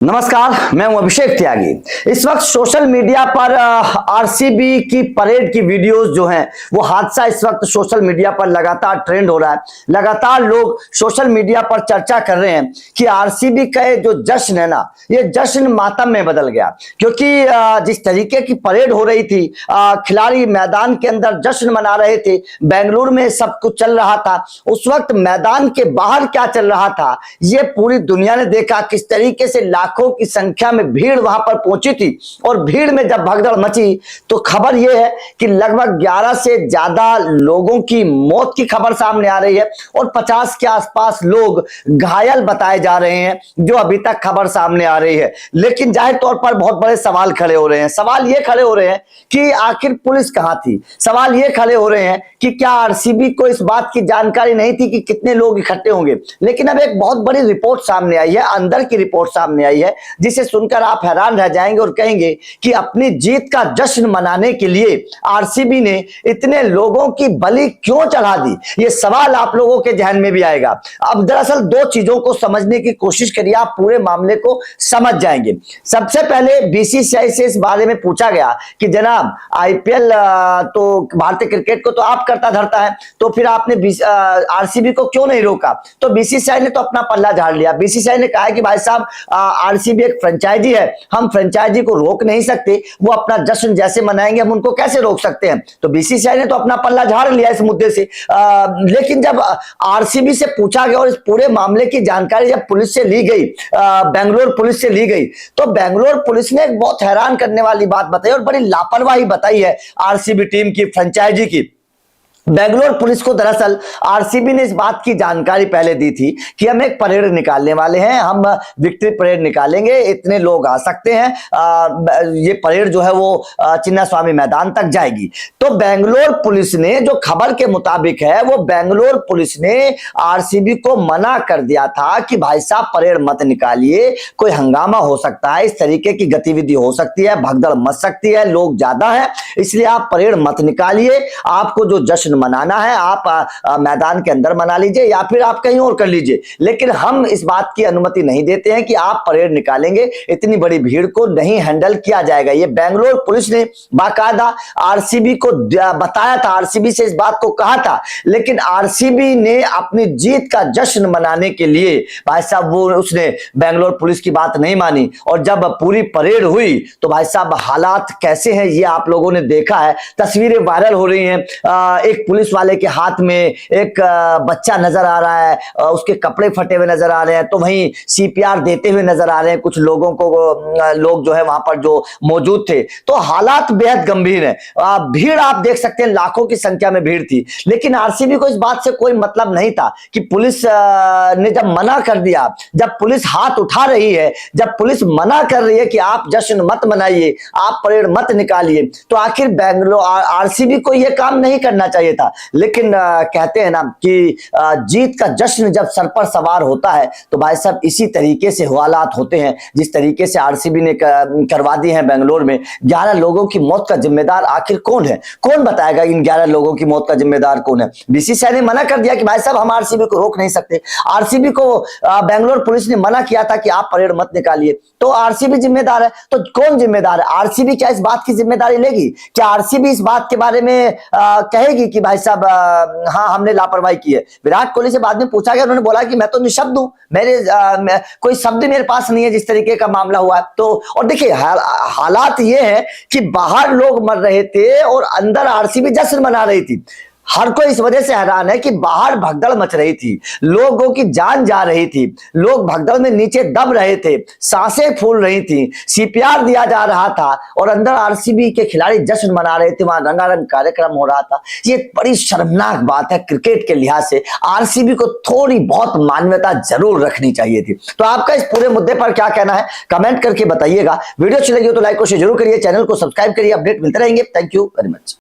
नमस्कार, मैं हूं अभिषेक त्यागी। इस वक्त सोशल मीडिया पर आरसीबी की परेड की वीडियोस जो हैं वो हादसा इस वक्त सोशल मीडिया पर लगातार ट्रेंड हो रहा है। लगातार लोग सोशल मीडिया पर चर्चा कर रहे हैं कि आरसीबी का जो जश्न है ना, ये जश्न मातम में बदल गया। क्योंकि जिस तरीके की परेड हो रही थी, खिलाड़ी मैदान के अंदर जश्न मना रहे थे, बेंगलुरु में सब कुछ चल रहा था, उस वक्त मैदान के बाहर क्या चल रहा था ये पूरी दुनिया ने देखा। किस तरीके से लाखों की संख्या में भीड़ वहां पर पहुंची थी और भीड़ में जब भगदड़ मची तो खबर यह है कि लगभग 11 से ज्यादा लोगों की मौत की खबर सामने आ रही है और 50 के आसपास लोग घायल बताए जा रहे हैं, जो अभी तक खबर सामने आ रही है। लेकिन जाहिर तौर पर बहुत बड़े सवाल खड़े हो रहे हैं। सवाल ये खड़े हो रहे हैं कि आखिर पुलिस कहां थी। सवाल ये खड़े हो रहे हैं कि क्या आरसीबी को इस बात की जानकारी नहीं थी कि कितने लोग इकट्ठे होंगे। लेकिन अब एक बहुत बड़ी रिपोर्ट सामने आई है, अंदर की रिपोर्ट सामने आई है, जिसे सुनकर आप हैरान रह जाएंगे और कहेंगे कि अपनी जीत का जश्न मनाने के लिए आरसीबी ने इतने लोगों की बलि क्यों चढ़ा दी। ये सवाल आप लोगों के ध्यान में भी आएगा। अब दरअसल दो चीजों को समझने की कोशिश करिए, आप पूरे मामले को समझ जाएंगे। सबसे पहले बीसीसीआई से इस बारे में पूछा गया कि जनाब आईपीएल तो भारतीय क्रिकेट को तो आप करता धरता है, तो फिर आपने आरसीबी को क्यों नहीं रोका। तो बीसीसीआई ने तो अपना पल्ला झाड़ लिया। बीसीसीआई ने कहा कि भाई साहब आरसीबी एक फ्रेंचाइजी है, हम फ्रेंचाइजी को रोक नहीं सकते, वो अपना जश्न जैसे मनाएंगे हम उनको कैसे रोक सकते हैं। तो बीसीसीआई ने तो अपना पल्ला झाड़ लिया इस मुद्दे से। लेकिन जब आरसीबी से पूछा गया और इस पूरे मामले की जानकारी जब पुलिस से ली गई, बेंगलोर पुलिस से ली गई, तो बेंगलोर पुलिस ने एक बहुत हैरान करने वाली बात बताई और बड़ी लापरवाही बताई है आरसीबी टीम की, फ्रेंचाइजी की। बेंगलोर पुलिस को दरअसल आरसीबी ने इस बात की जानकारी पहले दी थी कि हम एक परेड निकालने वाले हैं, हम विक्ट्री परेड निकालेंगे, इतने लोग आ सकते हैं, ये परेड जो है वो चिन्नास्वामी मैदान तक जाएगी। तो बेंगलोर पुलिस ने, जो खबर के मुताबिक है, वो बेंगलोर पुलिस ने आरसीबी को मना कर दिया था कि भाई साहब परेड मत निकालिए, कोई हंगामा हो सकता है, इस तरीके की गतिविधि हो सकती है, भगदड़ मच सकती है, लोग ज्यादा है, इसलिए आप परेड मत निकालिए। आपको जो जश्न मनाना है आप मैदान के अंदर मना लीजिए या फिर आप कहीं और कर लीजिए, लेकिन हम इस बात की अनुमति नहीं देते हैं कि आप परेड निकालेंगे, इतनी बड़ी भीड़ को नहीं हैंडल किया जाएगा। ये बेंगलोर पुलिस ने बाकायदा आरसीबी को बताया था, आरसीबी से इस बात को कहा था। लेकिन आरसीबी ने अपनी जीत का जश्न मनाने के लिए भाई साहब उसने बेंगलोर पुलिस की बात नहीं मानी और जब पूरी परेड हुई तो भाई साहब हालात कैसे हैं ये आप लोगों ने देखा है। तस्वीरें वायरल हो रही हैं। एक पुलिस वाले के हाथ में एक बच्चा नजर आ रहा है, उसके कपड़े फटे हुए नजर आ रहे हैं, तो वहीं सीपीआर देते हुए नजर आ रहे हैं कुछ लोगों को, लोग जो है वहां पर जो मौजूद थे। तो हालात बेहद गंभीर है। भीड़ आप देख सकते हैं, लाखों की संख्या में भीड़ थी। लेकिन आरसीबी को इस बात से कोई मतलब नहीं था कि पुलिस ने जब मना कर दिया, जब पुलिस हाथ उठा रही है, जब पुलिस मना कर रही है कि आप जश्न मत मनाइए, आप परेड मत निकालिए, तो आखिर बेंगलोर आरसीबी को यह काम नहीं करना चाहिए था। लेकिन कहते हैं ना कि जीत का जश्न जब सर पर सवार होता है तो भाई साहब इसी तरीके से हालात होते हैं जिस तरीके से आरसीबी ने करवा दी है। बेंगलोर में 11 लोगों की मौत का जिम्मेदार आखिर कौन है? कौन बताएगा इन 11 लोगों की मौत का जिम्मेदार कौन है? बीसीसीआई ने मना कर दिया कि भाई साहब हम आरसीबी को रोक नहीं सकते। आरसीबी को बेंगलोर पुलिस ने मना किया था कि आप परेड मत निकालिए, तो आरसीबी जिम्मेदार है। तो कौन जिम्मेदार है? आरसीबी क्या इस बात की जिम्मेदारी लेगी? क्या आरसीबी इस बात के बारे में कहेगी कि भाई साहब हाँ हमने लापरवाही की है? विराट कोहली से बाद में पूछा गया, उन्होंने बोला कि मैं तो निशब्द हूं, कोई शब्द मेरे पास नहीं है जिस तरीके का मामला हुआ है। तो और देखिए हालात ये है कि बाहर लोग मर रहे थे और अंदर आरसीबी जश्न मना रही थी। हर कोई इस वजह से हैरान है कि बाहर भगदड़ मच रही थी, लोगों की जान जा रही थी, लोग भगदड़ में नीचे दब रहे थे, सांसें फूल रही थी, सीपीआर दिया जा रहा था और अंदर आरसीबी के खिलाड़ी जश्न मना रहे थे, वहां रंगारंग कार्यक्रम हो रहा था। ये बड़ी शर्मनाक बात है क्रिकेट के लिहाज से। आरसीबी को थोड़ी बहुत मान्यता जरूर रखनी चाहिए थी। तो आपका इस पूरे मुद्दे पर क्या कहना है कमेंट करके बताइएगा। वीडियो अच्छी लगी हो तो लाइक और शेयर जरूर करिए, चैनल को सब्सक्राइब करिए, अपडेट मिलते रहेंगे। Thank you very much.